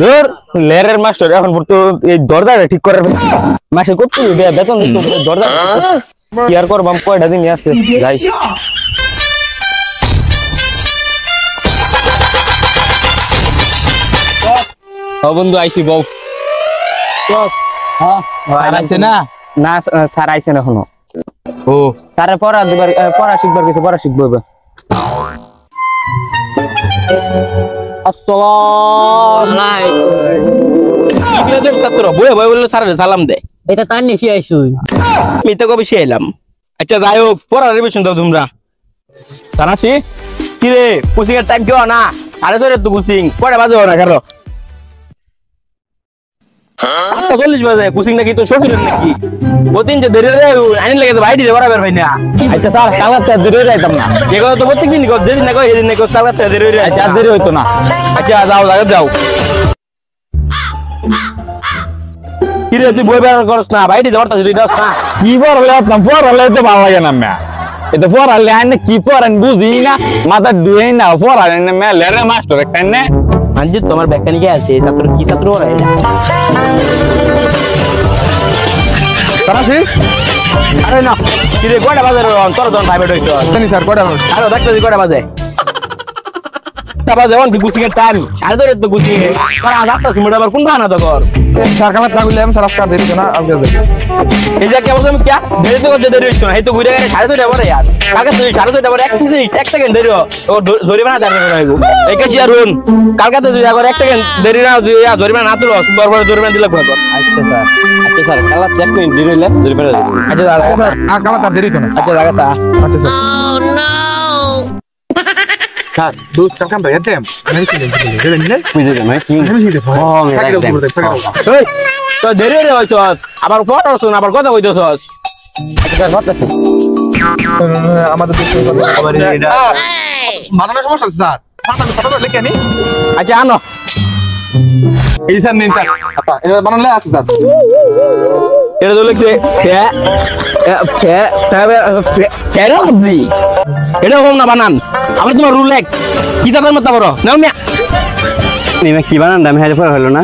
ধর লেরের মাস্টার এখন তো এই দরজাটা ঠিক করে মাসে কত বেতন দরজা কি আর করবাম কয়টা দিন আছে যাই বন্ধু আইসি বউ আইছে না না স্যার আইছে না এখনো ও স্যারের পড়া দিবার পড়া শিখবার গেছে পড়া শিখবো এবার ছাত্র বই বই বললো স্যার সালাম দে এটা তার নিয়ে আইসুই আমি তো কবে এলাম আচ্ছা যাই হোক পড়া রিভিশন দাও তোমরা তানাসি কি রে কোচিং এর টাইম কেউ না আরে ধরে তো কোচিং কয়টা বাজে না কারো 8:40 বাজে কোচিং নাকি তো শ্বশুরের নাকি প্রতিদিন যে দেরি রে আইন লাগে তো বাইরে বরাবর ভাই না আচ্ছা স্যার কালকে দেরি হয়ে যাইতাম না এগুলো তো প্রত্যেকদিন কর যেদিন না কই সেদিন না কই কালকে দেরি হয়ে আচ্ছা দেরি হইতো না আচ্ছা যাও যাও কি রে তুই বই বের করছ না বাইরে যাওয়ার তো যদি দাস না কি পড়ালে আপনার পড়ালে তো ভালো লাগে না ম্যা এটা পড়ালে আইনে কি পড়েন বুঝি না মাথা দুই না পড়ালে না ম্যা লেরে মাস্টার একটা নে আনজি তোমার মেকানিকে আছে ছাত্র কি ছাত্র ওরা এটা তারাশি আরে না কি রে কয়টা বাজে তোর জন ভাই বেড হইতো জানি স্যার কয়টা বাজে আরে দেখতে দি কয়টা বাজে তাবা যেমন কি কোচিং এর টাইম আরে ধরে তো কোচিং এ আর আধা সিমিট আবার কোন না তো কর স্যার কামত না কইলে আমি স্যার আজকে দেরি না আগে এই যে কি বলছিস কি দেরি তো করতে দেরি হইতো না এই তো ঘুরে গেলে 2:30 পরে यार কালকে তুই 2:30 পরে 1 মিনিট 1 সেকেন্ড দেরি ও জরিমানা দাঁড় করাইবো এই কাছে আর রুন কালকে তুই আবার 1 সেকেন্ড দেরি না তুই জরিমানা না তুলো বরাবর জরিমানা দিলে কর আচ্ছা স্যার কাল 1 মিনিট দেরি হইলে জরিমানা আচ্ছা স্যার আর কামত দেরি তো না আচ্ছা জায়গাটা আচ্ছা স্যার স্যার দোস্ত কাম ভাই এতে আমি ছিল দিলে বুঝে না কি আমি ছিল ও এই তো দেরি রে হইছস আবার ফটো শুন আবার কথা কইছস আচ্ছা কথা আমাদের দোস্ত আবার এটা মানানোর সমস্যা আছে স্যার ফটো লিখে নি আচ্ছা আনো এই স্যার নিন স্যার আপা এটা বানালে আছে স্যার এটা তো লিখছে কেন আপনি এটা হোম না বানান আবার তোমার রুল এক কি যাবেন মত বড় নাও মিয়া নিমা কি বানান দাম হেরে পড়া হলো না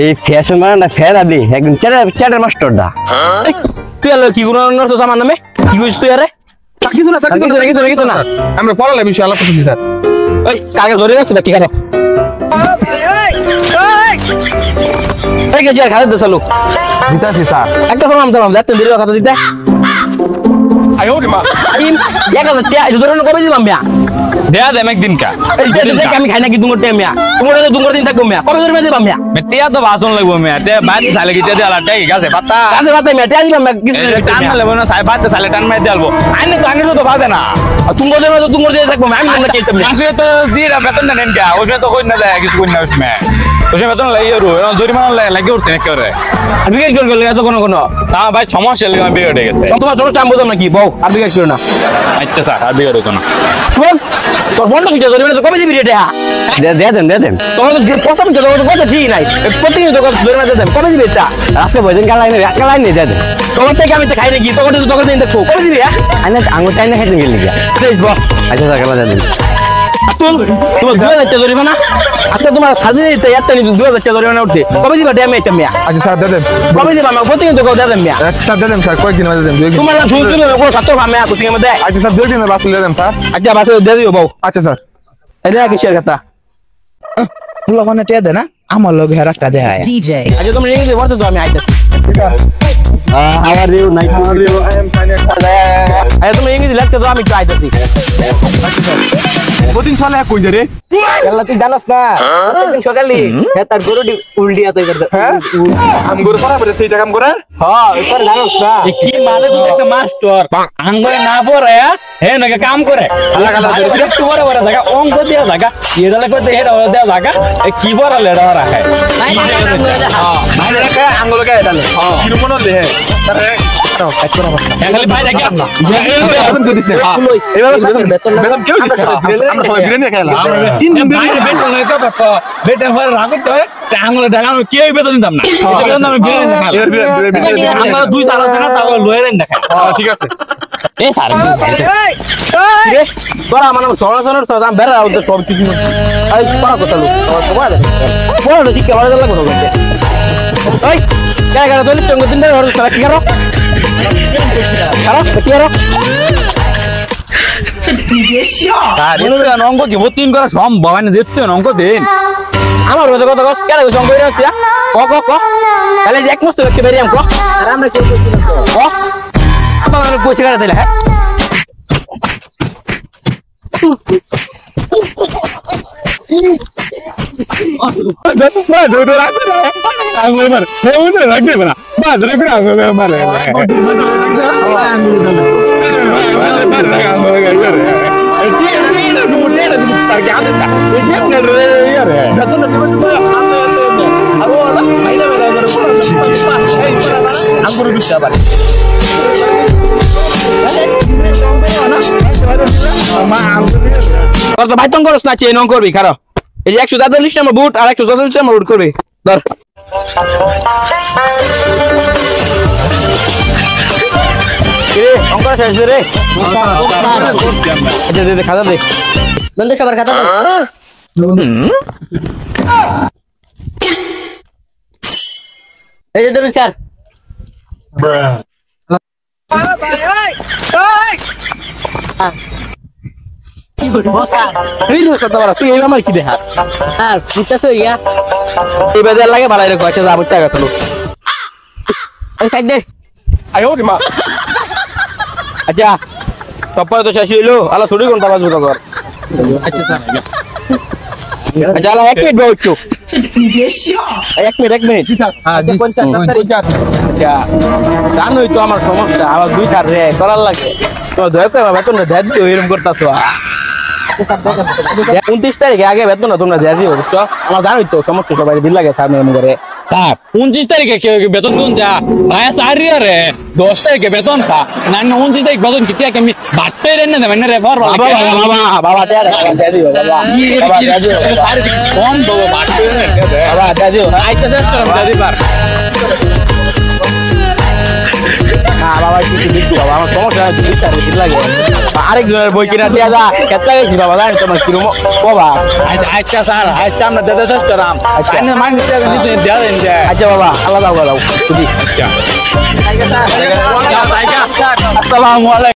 এই ফ্যাশন বানানটা ফের আদি একদম চ্যাটার মাস্টারটা তুই আলো কি গুণ নরছ আমার নামে কি কইছ তুই আরে কিছু না স্যার কিছু না আমরা পড়ালে বিষয় আলাপ করতেছি স্যার ওই কাকে ধরে রাখছ ঠিক আছে এই গেছে আর খালি দেছালো দিতাছি স্যার একটা ফর্ম দাও যাতে দিলে কথা দিতে আয়ো রে মা টাইম 1000 টাকা ধরে কবে দিলাম মিয়া দেয়া দেম একদিন কা এই দেখ আমি খাই না কি দুঙ্গর টাইম মিয়া তোমার তো দুঙ্গর দিন থাকবো মিয়া কবে ধরে দিবা মিয়া মেটিয়া তো ভাষণ লাগবো মিয়া তে বাদ সালে গিতে দে আলাটা কি গাছে পাতা কাছে বাতে মিয়া টাইম দিলাম কিছু টান মারলে না সাই বাদ সালে টান মাই দেলবো আইনে তো আইনে তো বাদে না তুঙ্গর দেবে তো তুঙ্গর দিয়ে থাকবো আমি না কি তুমি মাসে তো দিরা বেতন না নেন কা ওসে তো কই না যায় কিছু কই না ওসমে ওসে বেতন লাগিয়ে রো জরিমানা লাগে উঠতে না করে আমি কি করব এত কোন কোন তা ভাই সমস্যা লাগে আমি বিয়ে গেছে তোমার ছোট টাইম বুঝলাম নাকি বউ আর বিয়ে করো না আচ্ছা স্যার আর বিয়ে হতো না তোর বন্ধ কি জরিমানা তো কবে দিবি রে দে দেন তোমার তো প্রথম তো কথা ঠিক নাই প্রতিদিন তো জরিমানা দেন কবে দিবি এটা আজকে বইদিন কালাই নে দে তোমার থেকে আমি তো খাই নাকি তোকে তো তোকে দিন দেখো কবে দিবি হ্যাঁ আইনে আঙ্গুর টাইনে খাইতে গেলি গা প্লিজ বল আচ্ছা স্যার কালা দেন তোমার 2000 টাকা জরিমানা আজকে তোমার সাজিয়ে দিতে এত নি 2000 টাকা জরিমানা উঠছে কবে দিবা ড্যামে এটা মিয়া আচ্ছা স্যার দেন কবে দিবা আমি প্রতিদিন তো দেন মিয়া আচ্ছা স্যার দেন স্যার কয়েকদিন বাদে দেন তোমার না শুনছো না কোন ছাত্র ভামে আছে তুমি মধ্যে আচ্ছা স্যার 2 দিনের বাসে দেন স্যার আচ্ছা বাসে দিয়ে দিও বউ আচ্ছা স্যার এই দেখ কিসের কথা ফুল ওখানে টিয়া দে না আমার লগে হারাটা দেয় DJ. আচ্ছা তুমি ইংরেজি বলতে তো আমি আইতাছি how are you night how are you I am fine আচ্ছা তুমি ইংরেজি লিখতে তো আমি একটু আইতাছি প্রতিদিন চলে কই রে আল্লাহ তুই জানাস না একদিন সকালে তার গরুটি উল্টিয়া তাই করতে হ্যাঁ আম গরু করা বলে সেই কাম করে হ্যাঁ এবার জানাস না কি মানে তুই একটা মাস্টার আঙ্গুরে না পড়ে হে নাকি কাম করে আলাদা আলাদা একটু বড় বড় জায়গা অঙ্ক দিয়া জায়গা এদালে করতে হেড দেয়া জায়গা কি বড় লেডা রাখে ভাই রে আঙ্গুল কে এটা কি মনে হলে হে খালি ভাই দেখে না বেতন দিস না এবার বেতন কেউ দিস না আমরা সবাই বিরিয়ানি খাইলাম তিন দিন বাইরে বেতন নাই তো বেতন হয় রাখো তো আঙ্গুলে টাকা আমি কেউ বেতন দিতাম না বেতন আমি বিরিয়ানি খাই এর বিরিয়ানি আমরা দুই সাল টাকা তাও লয়ের না খাই ঠিক আছে এ স্যার রে তোরা মানে সরাসরি সাজাম বেরা আউট সব কিছু এই পড়া কথা লোক পড়া তো ঠিক কেমন লাগলো কথা বলতে ওই কে গেল 40 টাকা দিন ধরে সারা কি করো খারাপ কি করো অঙ্ক কি ভর্তি করা সম্ভব না দেখতে অঙ্ক দিন আমার মধ্যে কথা কস কেন সঙ্গ করে আছে ক ক ক তাহলে এক মস্ত দেখতে বেরিয়াম ক আর আমরা কেউ ক আমার পয়সা কাটা দিলে হ্যাঁ তোর তো বাইতং করস না চেন অঙ্ক করবি খারাপ এই যে 143 নম্বর বুট আর 144 নম্বর বুট করবি ধর কে অঙ্ক শেষ রে আচ্ছা দে খাতা দে বন্ধু সবার খাতা দে এই যে ধরুন 4 কি বলি বসা এই রে সতরা তুই এই আমার কি দেখাস আর বুঝতেছ ইয়া এই বাজার লাগে ভালো রে কয়টা যাব টাকা তো এই সাইড দে আয় ওরে মা আচ্ছা তপরে তো শেষ হইলো আলা ছুটি কোন পাবা জুতা কর আচ্ছা স্যার আচ্ছা আলা 1 মিনিট বউছো 1 মিনিট হ্যাঁ 50 আচ্ছা জানোই তো আমার সমস্যা আমার 2-4 রে করার লাগে তো দয়তে বেতন না দেদ দিও এরকম করতাছো 29 তারিখে আগে বেতন না তোমরা দেয়া দিও বুঝছো আমার জানোই তো সমস্যা সবাই বিল লাগে স্যার মেম করে স্যার 29 তারিখে কেউ বেতন দিন যা ভাই সারি রে 10 তারিখে বেতন কা না 29 তারিখ বেতন কিতিয়া আমি বাট্টে রে না মানে রেফার বাবা বাবা দেয়া দিও বাবা দেয়া দিও স্যার কম দেবো বাট্টে রে বাবা দেয়া দিও আইতে চেষ্টা করব দাদি পার না বাবা কিছু দিচ্ছি বাবা আমার সমস্যা আছে বিচার দিতে লাগে আরেকজনের বই কিনা দিয়া যা কেটে গেছি বাবা জানি তোমার কিরম বাবা আচ্ছা স্যার আচ্ছা আমরা দাদা চেষ্টা রাম আচ্ছা না মাংস দিতে দেয়া দেন যে আচ্ছা বাবা আল্লাহ দাও দাও আচ্ছা আসসালামু আলাইকুম